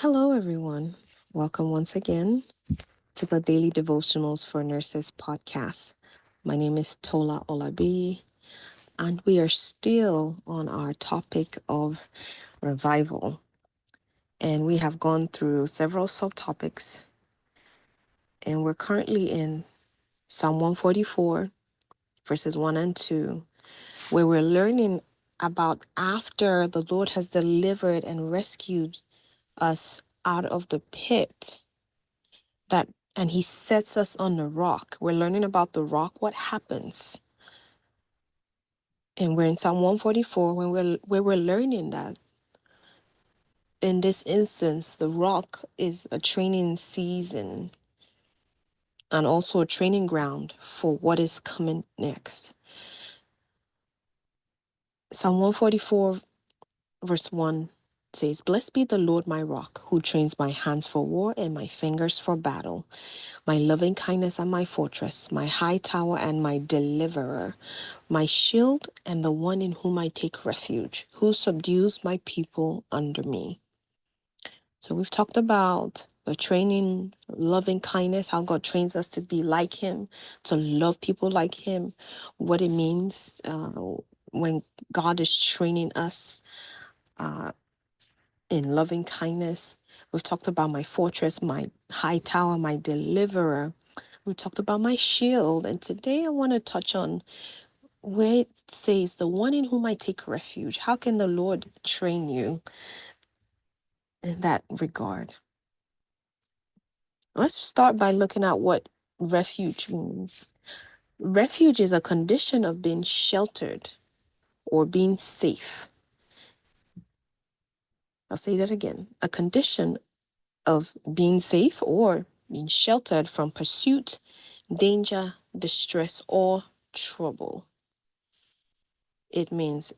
Hello, everyone. Welcome once again to the Daily Devotionals for Nurses podcast. My name is Tola Olabi, and we are still on our topic of revival. And we have gone through several subtopics, and we're currently in Psalm 144, verses 1 and 2, where we're learning about after the Lord has delivered and rescued us out of the pit that and he sets us on the rock. We're learning about the rock, what happens. And we're in Psalm 144 where we're learning that in this instance, the rock is a training season and also a training ground for what is coming next. Psalm 144 verse 1 says, "Blessed be the Lord my rock, who trains my hands for war and my fingers for battle. My loving kindness and my fortress, my high tower and my deliverer, my shield and the one in whom I take refuge, who subdues my people under me." So we've talked about the training, loving kindness, how God trains us to be like him, to love people like him, what it means when God is training us uh, in loving kindness. We've talked about my fortress, my high tower, my deliverer. We talked about my shield, and today I want to touch on where it says, "The one in whom I take refuge." How can the Lord train you in that regard? Let's start by looking at what refuge means. Refuge is a condition of being sheltered or being safe. I'll say that again. A condition of being safe or being sheltered from pursuit, danger, distress, or trouble. It means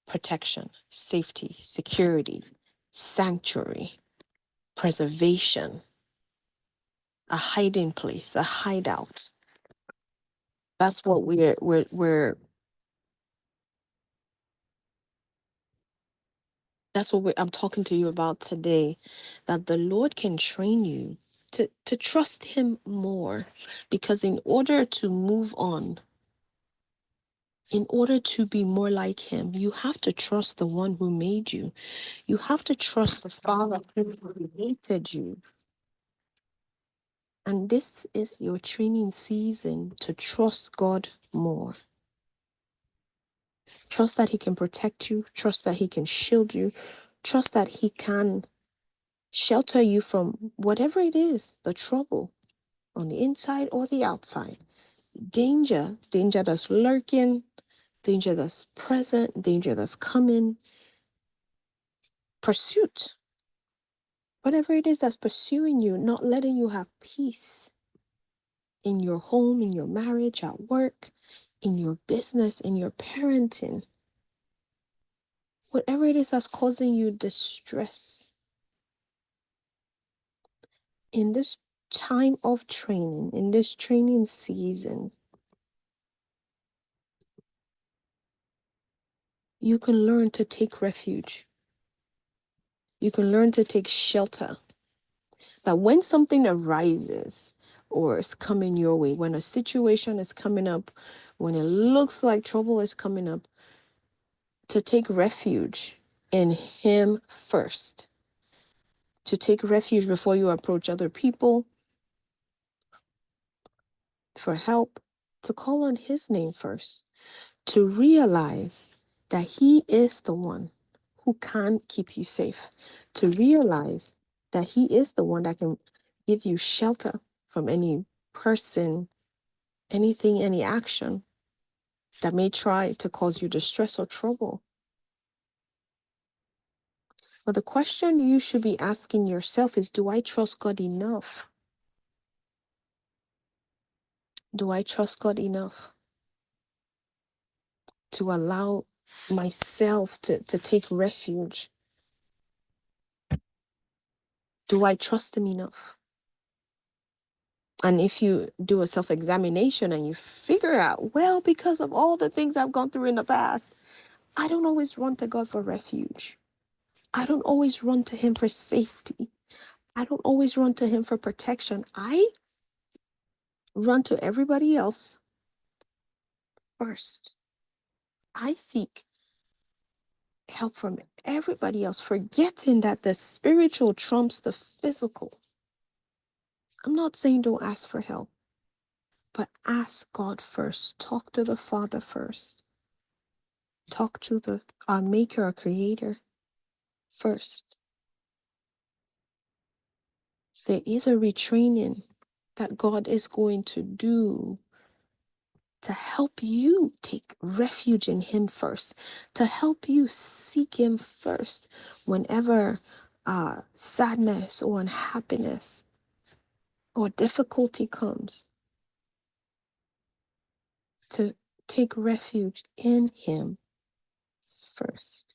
protection, safety, security, sanctuary, preservation, a hiding place, a hideout. That's what I'm talking to you about today. That the Lord can train you to trust him more. Because in order to move on, in order to be more like him, you have to trust the one who made you. You have to trust the Father who created you. And this is your training season to trust God more. Trust that he can protect you. Trust that he can shield you. Trust that he can shelter you from whatever it is, the trouble on the inside or the outside. Danger that's lurking, danger that's present, danger that's coming, pursuit. Whatever it is that's pursuing you, not letting you have peace in your home, in your marriage, at work, in your business, in your parenting. Whatever it is that's causing you distress. In this time of training, in this training season, you can learn to take refuge. You can learn to take shelter. That when something arises or is coming your way, when a situation is coming up, when it looks like trouble is coming up, to take refuge in him first. To take refuge before you approach other people for help, to call on his name first, to realize that he is the one who can keep you safe, to realize that he is the one that can give you shelter from any person, anything, any action that may try to cause you distress or trouble. But the question you should be asking yourself is, do I trust God enough? Do I trust God enough to allow myself to take refuge? Do I trust him enough? And if you do a self-examination and you figure out, well, because of all the things I've gone through in the past, I don't always run to God for refuge. I don't always run to him for safety. I don't always run to him for protection. I run to everybody else first. I seek help from everybody else, forgetting that the spiritual trumps the physical. I'm not saying don't ask for help, but ask God first. Talk to the Father first. Talk to the our maker or creator first. There is a retraining that God is going to do to help you take refuge in him first, to help you seek him first whenever sadness or unhappiness or difficulty comes, to take refuge in him first.